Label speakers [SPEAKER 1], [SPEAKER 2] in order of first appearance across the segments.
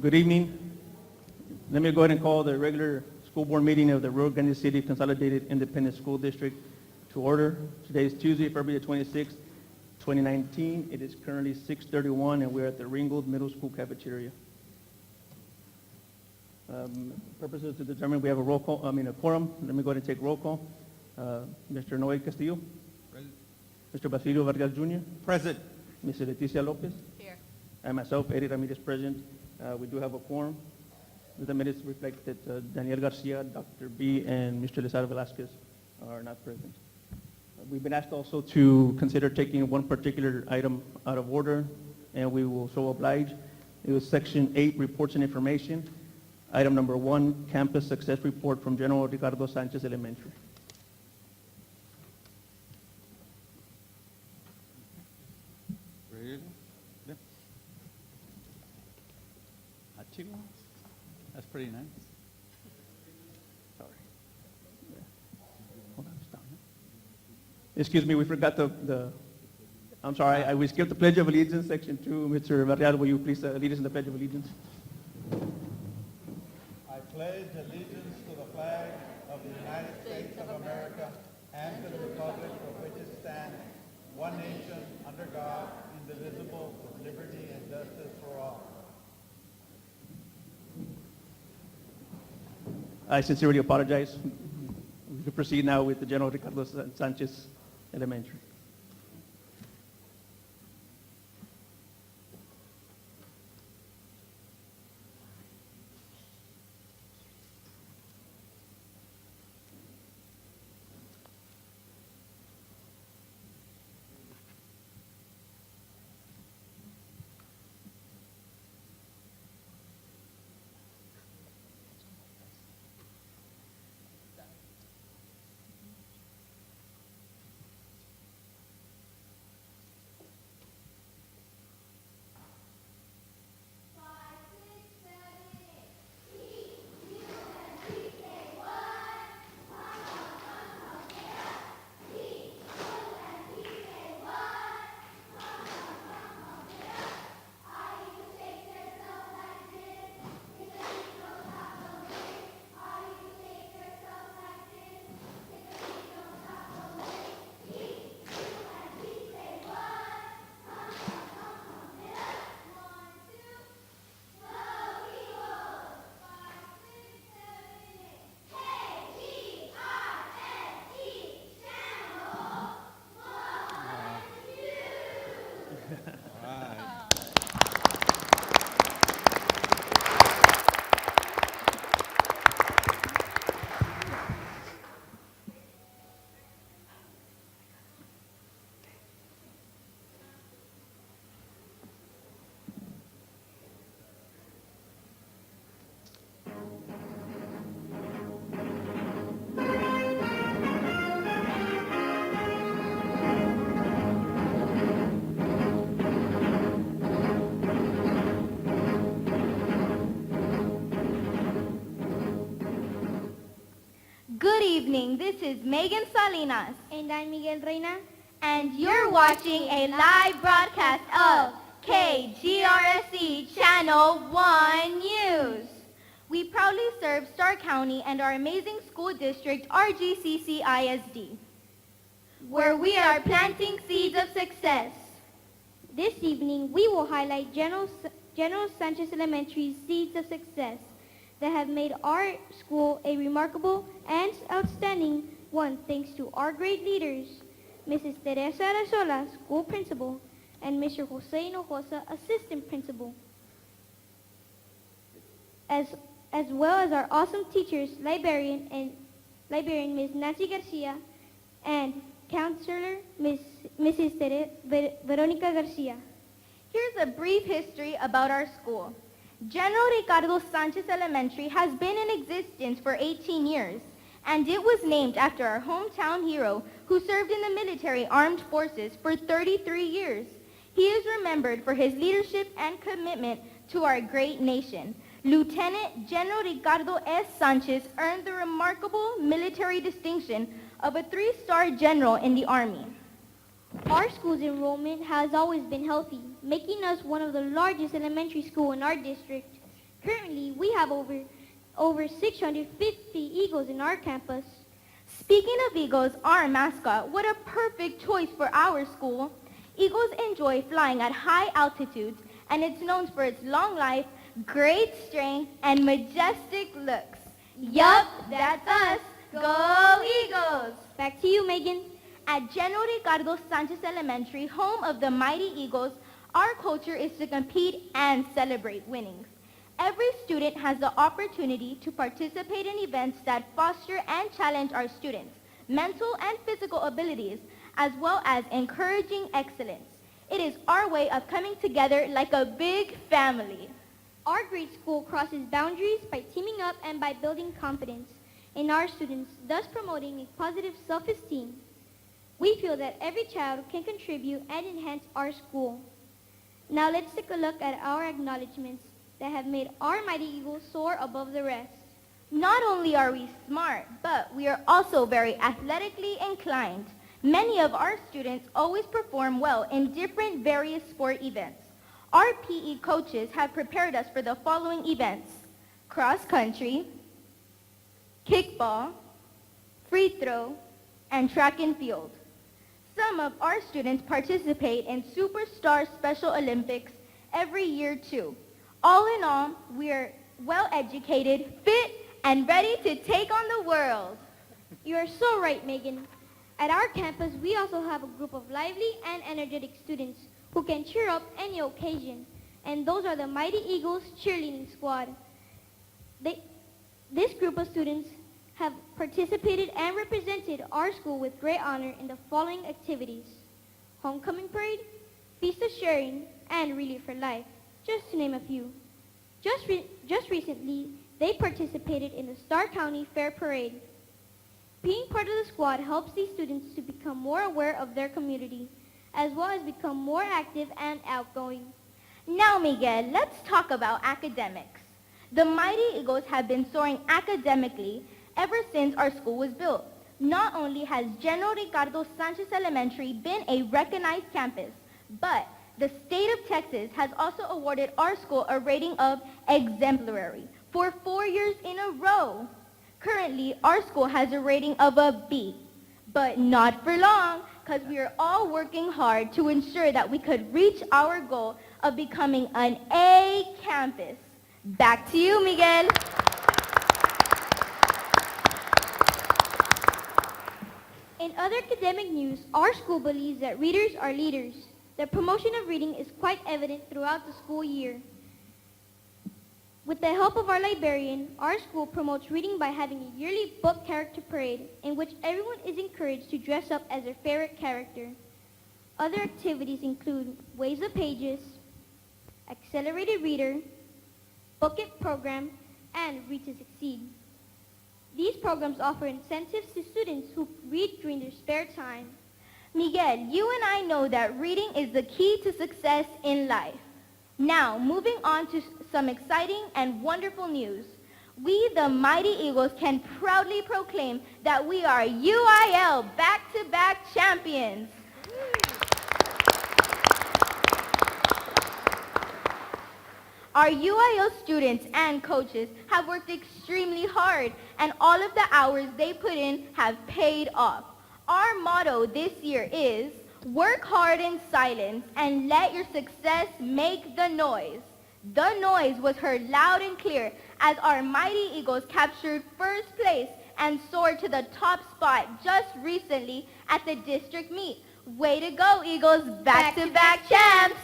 [SPEAKER 1] Good evening. Let me go ahead and call the regular school board meeting of the Rio Grande City Consolidated Independent School District to order. Today is Tuesday, February 26, 2019. It is currently 6:31, and we're at the Ringgold Middle School cafeteria. Purposes to determine we have a quorum. Let me go ahead and take roll call. Mr. Noel Castillo.
[SPEAKER 2] Present.
[SPEAKER 1] Mr. Basilio Vargas Jr.
[SPEAKER 2] Present.
[SPEAKER 1] Mrs. Leticia Lopez.
[SPEAKER 3] Here.
[SPEAKER 1] And myself, Eddie Ramirez, present. We do have a quorum. The minutes reflect that Daniel Garcia, Dr. B, and Mr. Lizardo Velasquez are not present. We've been asked also to consider taking one particular item out of order, and we will so oblige. It was Section 8, Reports and Information. Item number 1, Campus Success Report from General Ricardo Sanchez Elementary.
[SPEAKER 2] Ready? Yep. Chico. That's pretty nice.
[SPEAKER 1] Sorry. Yeah. Hold on, stop. Excuse me, we forgot I'm sorry, we skipped the Pledge of Allegiance, Section 2. Mr. Varela, will you please lead us in the Pledge of Allegiance?
[SPEAKER 4] I pledge allegiance to the flag of the United States of America and to the republic for which it stands, one nation, under God, indivisible, with liberty and justice for all.
[SPEAKER 1] I sincerely apologize. We can proceed now with the General Ricardo Sanchez Elementary.
[SPEAKER 5] Good evening, this is Megan Salinas.
[SPEAKER 6] And I'm Miguel Reina.
[SPEAKER 5] And you're watching a live broadcast of KGRSE Channel 1 News. We proudly serve Starr County and our amazing school district, RGCCISD, where we are planting seeds of success.
[SPEAKER 6] This evening, we will highlight General Sanchez Elementary's seeds of success that have made our school a remarkable and outstanding one thanks to our great leaders, Mrs. Teresa Arazola, school principal, and Mr. Jose Hinojosa, assistant principal, as well as our awesome teachers, librarian Ms. Nancy Garcia, and counselor Mrs. Veronica Garcia.
[SPEAKER 5] Here's a brief history about our school. General Ricardo Sanchez Elementary has been in existence for 18 years, and it was named after our hometown hero who served in the military armed forces for 33 years. He is remembered for his leadership and commitment to our great nation. Lieutenant General Ricardo S. Sanchez earned the remarkable military distinction of a 3-star general in the Army.
[SPEAKER 6] Our school's enrollment has always been healthy, making us one of the largest elementary schools in our district. Currently, we have over 650 eagles in our campus.
[SPEAKER 5] Speaking of eagles, our mascot, what a perfect choice for our school. Eagles enjoy flying at high altitudes, and it's known for its long life, great strength, and majestic looks. Yup, that's us. Go Eagles!
[SPEAKER 6] Back to you, Megan.
[SPEAKER 5] At General Ricardo Sanchez Elementary, home of the Mighty Eagles, our culture is to compete and celebrate winnings. Every student has the opportunity to participate in events that foster and challenge our students' mental and physical abilities, as well as encouraging excellence. It is our way of coming together like a big family.
[SPEAKER 6] Our great school crosses boundaries by teaming up and by building confidence in our students, thus promoting a positive self-esteem. We feel that every child can contribute and enhance our school. Now let's take a look at our acknowledgments that have made our Mighty Eagles soar above the rest.
[SPEAKER 5] Not only are we smart, but we are also very athletically inclined. Many of our students always perform well in different various sport events. Our PE coaches have prepared us for the following events: cross country, kickball, free throw, and track and field. Some of our students participate in Superstar Special Olympics every year too. All in all, we are well educated, fit, and ready to take on the world.
[SPEAKER 6] You are so right, Megan. At our campus, we also have a group of lively and energetic students who can cheer up any occasion, and those are the Mighty Eagles cheerleading squad. This group of students have participated and represented our school with great honor in the following activities: homecoming parade, feast of sharing, and relay for life, just to name a few. Just recently, they participated in the Starr County Fair Parade. Being part of the squad helps these students to become more aware of their community, as well as become more active and outgoing.
[SPEAKER 5] Now, Miguel, let's talk about academics. The Mighty Eagles have been soaring academically ever since our school was built. Not only has General Ricardo Sanchez Elementary been a recognized campus, but the state of Texas has also awarded our school a rating of exemplary for 4 years in a row. Currently, our school has a rating of a B, but not for long, because we are all working hard to ensure that we could reach our goal of becoming an A campus. Back to you, Miguel.
[SPEAKER 6] In other academic news, our school believes that readers are leaders. The promotion of reading is quite evident throughout the school year. With the help of our librarian, our school promotes reading by having a yearly book character parade in which everyone is encouraged to dress up as their favorite character. Other activities include Waves of Pages, Accelerated Reader, Book It program, and Read to Succeed. These programs offer incentives to students who read during their spare time.
[SPEAKER 5] Miguel, you and I know that reading is the key to success in life. Now, moving on to some exciting and wonderful news. We, the Mighty Eagles, can proudly proclaim that we are UIL back-to-back champions. Our UIL students and coaches have worked extremely hard, and all of the hours they put in have paid off. Our motto this year is, work hard in silence and let your success make the noise. The noise was heard loud and clear as our Mighty Eagles captured first place and soared to the top spot just recently at the district meet. Way to go, Eagles, back-to-back champs!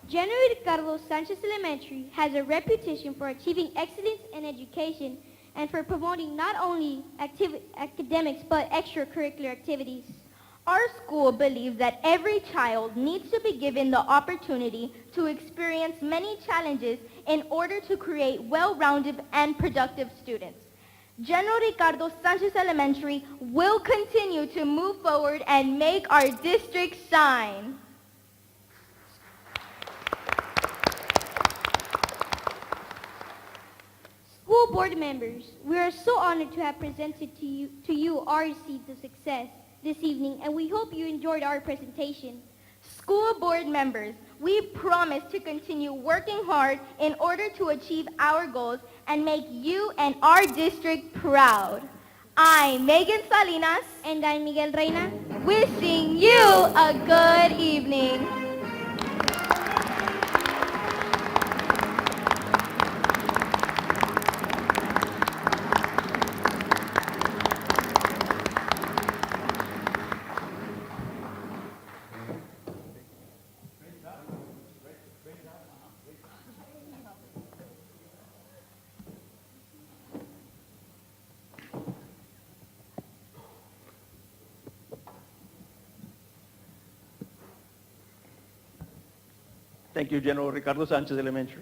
[SPEAKER 6] General Ricardo Sanchez Elementary has a reputation for achieving excellence in education and for promoting not only academics but extracurricular activities.
[SPEAKER 5] Our school believes that every child needs to be given the opportunity to experience many challenges in order to create well-rounded and productive students. General Ricardo Sanchez Elementary will continue to move forward and make our district shine.
[SPEAKER 6] School board members, we are so honored to have presented to you our seeds of success this evening, and we hope you enjoyed our presentation.
[SPEAKER 5] School board members, we promise to continue working hard in order to achieve our goals and make you and our district proud. I'm Megan Salinas,
[SPEAKER 6] And I'm Miguel Reina.
[SPEAKER 5] wishing you a good evening.
[SPEAKER 1] Thank you, General Ricardo Sanchez Elementary.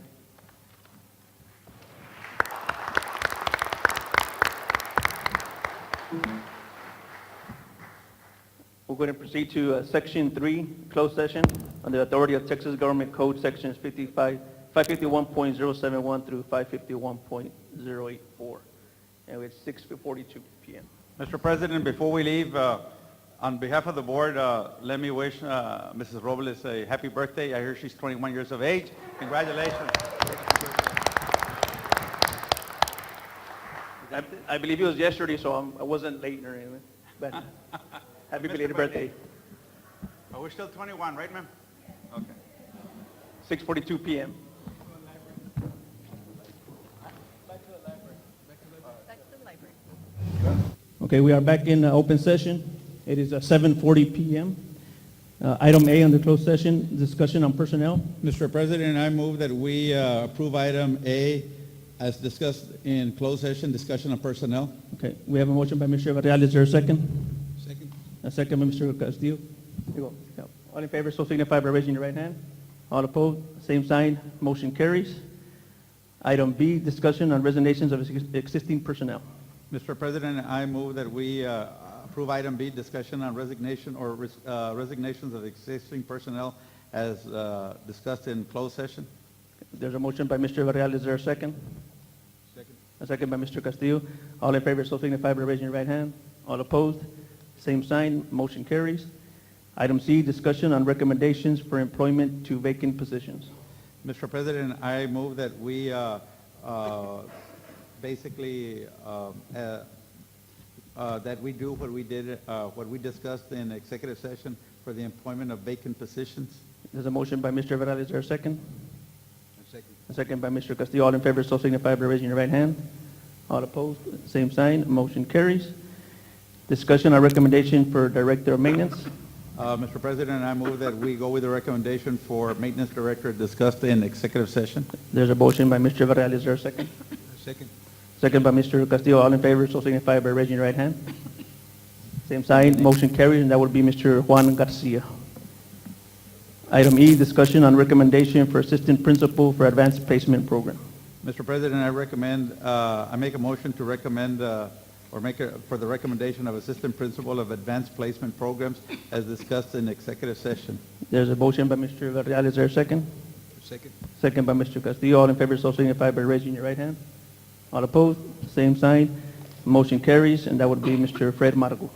[SPEAKER 1] We're going to proceed to Section 3, closed session, under the authority of Texas Government Code Sections 551.071 through 551.084. And it's 6:42 p.m.
[SPEAKER 2] Mr. President, before we leave, on behalf of the board, let me wish Mrs. Robles a happy birthday. I hear she's 21 years of age. Congratulations.
[SPEAKER 1] I believe it was yesterday, so I wasn't late or anything. But happy belated birthday.
[SPEAKER 2] But we're still 21, right, ma'am? Okay.
[SPEAKER 1] 6:42 p.m. Okay, we are back in open session. It is 7:40 p.m. Item A on the closed session, discussion on personnel.
[SPEAKER 4] Mr. President, I move that we approve item A as discussed in closed session, discussion of personnel.
[SPEAKER 1] Okay, we have a motion by Mr. Varela. Is there a second?
[SPEAKER 4] Second.
[SPEAKER 1] A second by Mr. Castillo. Here you go. Yeah. All in favor, so signify by raising your right hand. All opposed, same sign. Motion carries. Item B, discussion on resignations of existing personnel.
[SPEAKER 4] Mr. President, I move that we approve item B, discussion on resignation or resignations of existing personnel as discussed in closed session.
[SPEAKER 1] There's a motion by Mr. Varela. Is there a second?
[SPEAKER 4] Second.
[SPEAKER 1] A second by Mr. Castillo. All in favor, so signify by raising your right hand. All opposed, same sign. Motion carries. Item C, discussion on recommendations for employment to vacant positions.
[SPEAKER 4] Mr. President, I move that we basically that we do what we did, what we discussed in executive session for the employment of vacant positions.
[SPEAKER 1] There's a motion by Mr. Varela. Is there a second?
[SPEAKER 4] Second.
[SPEAKER 1] A second by Mr. Castillo. All in favor, so signify by raising your right hand. All opposed, same sign. Motion carries. Discussion on recommendation for Director of Maintenance.
[SPEAKER 4] Mr. President, I move that we go with the recommendation for maintenance director discussed in executive session.
[SPEAKER 1] There's a motion by Mr. Varela. Is there a second?
[SPEAKER 4] Second.
[SPEAKER 1] Second by Mr. Castillo. All in favor, so signify by raising your right hand. Same sign. Motion carries, and that would be Mr. Juan Garcia. Item E, discussion on recommendation for Assistant Principal for Advanced Placement Program.
[SPEAKER 4] Mr. President, I make a motion to recommend for the recommendation of assistant principal of advanced placement programs as discussed in executive session.
[SPEAKER 1] There's a motion by Mr. Varela. Is there a second?
[SPEAKER 4] Second.
[SPEAKER 1] Second by Mr. Castillo. All in favor, so signify by raising your right hand. All opposed, same sign. Motion carries, and that would be Mr. Fred Margo.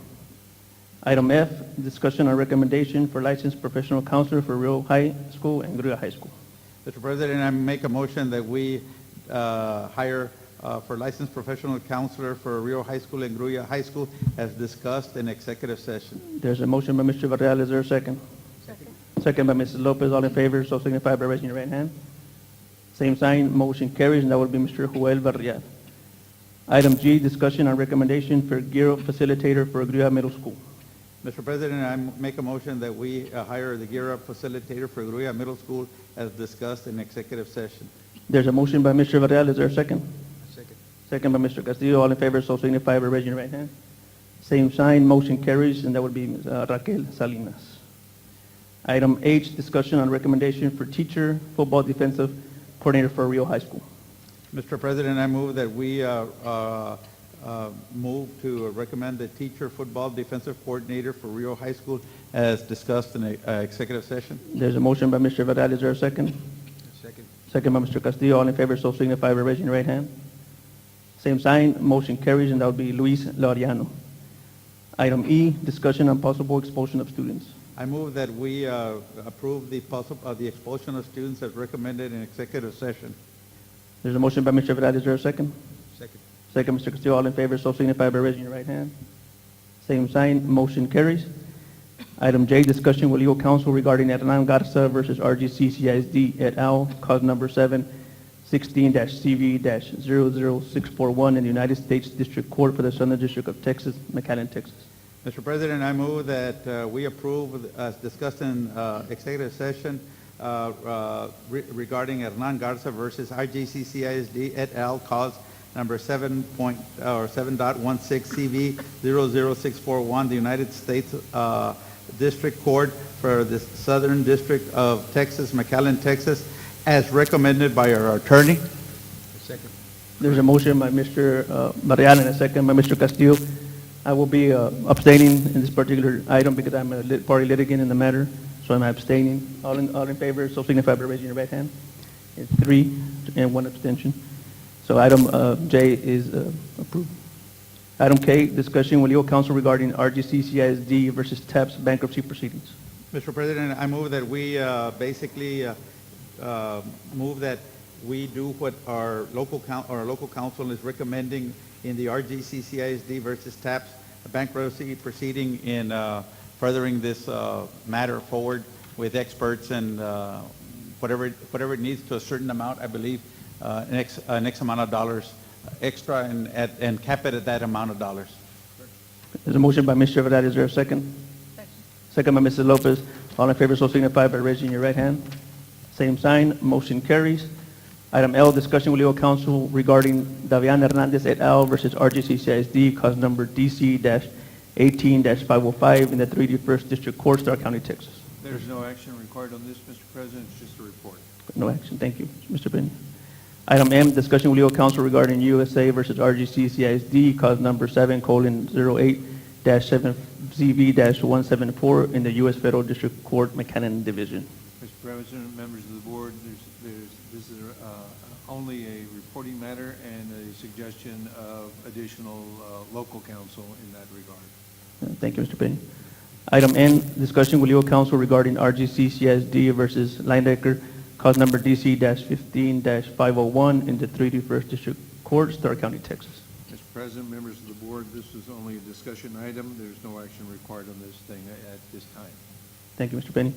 [SPEAKER 1] Item F, discussion on recommendation for licensed professional counselor for Rio High School and Gruya High School.
[SPEAKER 4] Mr. President, I make a motion that we hire for licensed professional counselor for Rio High School and Gruya High School as discussed in executive session.
[SPEAKER 1] There's a motion by Mr. Varela. Is there a second? Second by Mrs. Lopez. All in favor, so signify by raising your right hand. Same sign. Motion carries, and that would be Mr. Joel Varela. Item G, discussion on recommendation for Gear Up Facilitator for Gruya Middle School.
[SPEAKER 4] Mr. President, I make a motion that we hire the Gear Up facilitator for Gruya Middle School as discussed in executive session.
[SPEAKER 1] There's a motion by Mr. Varela. Is there a second?
[SPEAKER 4] Second.
[SPEAKER 1] Second by Mr. Castillo. All in favor, so signify by raising your right hand. Same sign. Motion carries, and that would be Ms. Raquel Salinas. Item H, discussion on recommendation for teacher football defensive coordinator for Rio High School.
[SPEAKER 4] Mr. President, I move that we move to recommend the teacher football defensive coordinator for Rio High School as discussed in executive session.
[SPEAKER 1] There's a motion by Mr. Varela. Is there a second?
[SPEAKER 4] Second.
[SPEAKER 1] Second by Mr. Castillo. All in favor, so signify by raising your right hand. Same sign. Motion carries, and that would be Luis Laureano. Item E, discussion on possible expulsion of students.
[SPEAKER 4] I move that we approve the expulsion of students as recommended in executive session.
[SPEAKER 1] There's a motion by Mr. Varela. Is there a second?
[SPEAKER 4] Second.
[SPEAKER 1] Second, Mr. Castillo. All in favor, so signify by raising your right hand. Same sign, motion carries. Item J, discussion with legal counsel regarding Hernan Garza versus RGCCISD et al., cause number 716-CV-00641 in the United States District Court for the Southern District of Texas, McAllen, Texas.
[SPEAKER 4] Mr. President, I move that we approve, as discussed in executive session, regarding Hernan Garza versus RGCCISD et al., cause number 7.16 CV-00641, the United States District Court for the Southern District of Texas, McAllen, Texas, as recommended by our attorney. Second.
[SPEAKER 1] There's a motion by Mr. Varela and a second by Mr. Castillo. I will be abstaining in this particular item because I'm a party litigant in the matter, so I'm abstaining. All in favor, so signify by raising your right hand. It's 3 and 1 abstention. So item J is approved. Item K, discussion with legal counsel regarding RGCCISD versus TAPS bankruptcy proceedings.
[SPEAKER 4] Mr. President, I move that we basically move that we do what our local counsel is recommending in the RGCCISD versus TAPS bankruptcy proceeding in furthering this matter forward with experts and whatever it needs to a certain amount, I believe, an X amount of dollars extra and cap it at that amount of dollars.
[SPEAKER 1] There's a motion by Mr. Varela. Is there a second? Second by Mrs. Lopez. All in favor, so signify by raising your right hand. Same sign, motion carries. Item L, discussion with legal counsel regarding Davian Hernandez et al. Versus RGCCISD, cause number DC-18-505 in the 3D1st District Court, Starr County, Texas.
[SPEAKER 3] There's no action required on this, Mr. President. It's just a report.
[SPEAKER 1] No action. Thank you, Mr. Benny. Item M, discussion with legal counsel regarding USA versus RGCCISD, cause number 7:08-7ZV-174 in the U.S. Federal District Court, McAllen Division.
[SPEAKER 3] Mr. President, members of the board, this is only a reporting matter and a suggestion of additional local counsel in that regard.
[SPEAKER 1] Thank you, Mr. Penny. Item N, discussion with legal counsel regarding RGCCISD versus Linedecker, cause number DC-15-501 in the 3D1st District Court, Starr County, Texas.
[SPEAKER 3] Mr. President, members of the board, this is only a discussion item. There's no action required on this thing at this time.
[SPEAKER 1] Thank you, Mr. Penny.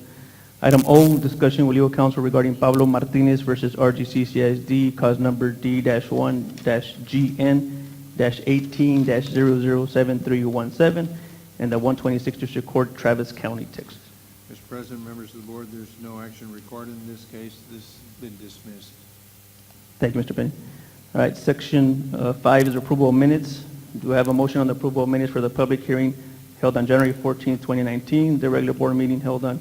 [SPEAKER 1] Item O, discussion with legal counsel regarding Pablo Martinez versus RGCCISD, cause number D-1-GN-18-007317 in the 126th District Court, Travis County, Texas.
[SPEAKER 3] Mr. President, members of the board, there's no action required in this case. This has been dismissed.
[SPEAKER 1] Thank you, Mr. Penny. All right, section 5 is approval of minutes. Do I have a motion on the approval of minutes for the public hearing held on January 14, 2019, the regular board meeting held on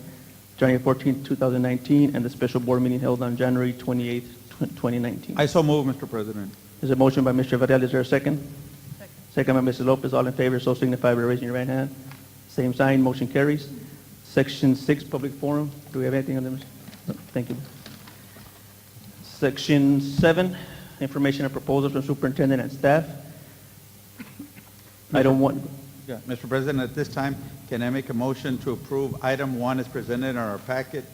[SPEAKER 1] January 14, 2019, and the special board meeting held on January 28, 2019?
[SPEAKER 4] I so move, Mr. President.
[SPEAKER 1] There's a motion by Mr. Varela. Is there a second? Second by Mrs. Lopez. All in favor, so signify by raising your right hand. Same sign, motion carries. Section 6, public forum. Do we have anything on this? No, thank you. Section 7, information and proposals from superintendent and staff. Item 1.
[SPEAKER 4] Yeah, Mr. President, at this time, can I make a motion to approve item 1 as presented in our packet?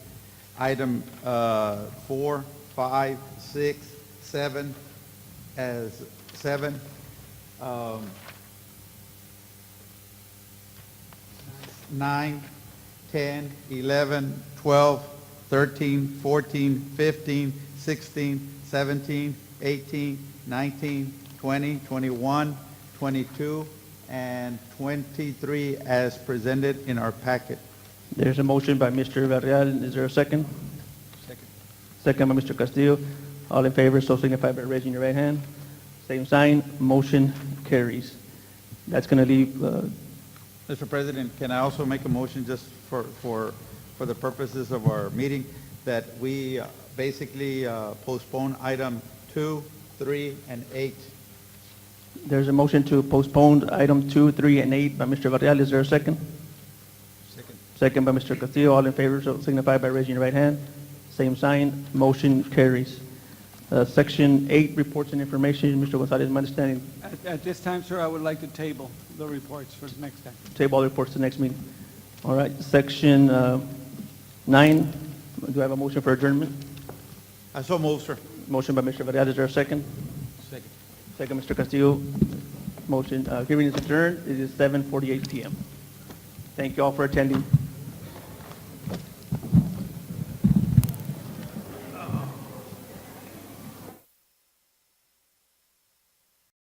[SPEAKER 4] Item 4, 5, 6, 7 as 7. 9, 10, 11, 12, 13, 14, 15, 16, 17, 18, 19, 20, 21, 22, and 23 as presented in our packet.
[SPEAKER 1] There's a motion by Mr. Varela. Is there a second?
[SPEAKER 4] Second.
[SPEAKER 1] Second by Mr. Castillo. All in favor, so signify by raising your right hand. Same sign, motion carries. That's going to leave,
[SPEAKER 4] Mr. President, can I also make a motion just for the purposes of our meeting that we basically postpone item 2, 3, and 8?
[SPEAKER 1] there's a motion to postpone item 2, 3, and 8 by Mr. Varela. Is there a second?
[SPEAKER 4] Second.
[SPEAKER 1] Second by Mr. Castillo. All in favor, so signify by raising your right hand. Same sign, motion carries. Section 8, reports and information. Mr. Gonzalez, my understanding,
[SPEAKER 7] At this time, sir, I would like to table the reports for the next time.
[SPEAKER 1] table all reports to next meeting. All right, section 9, do I have a motion for adjournment?
[SPEAKER 2] I so move, sir.
[SPEAKER 1] Motion by Mr. Varela, is there a second? Second. Second, Mr. Castillo. Motion, hearing is adjourned. It is 7:48 p.m. Thank you all for attending.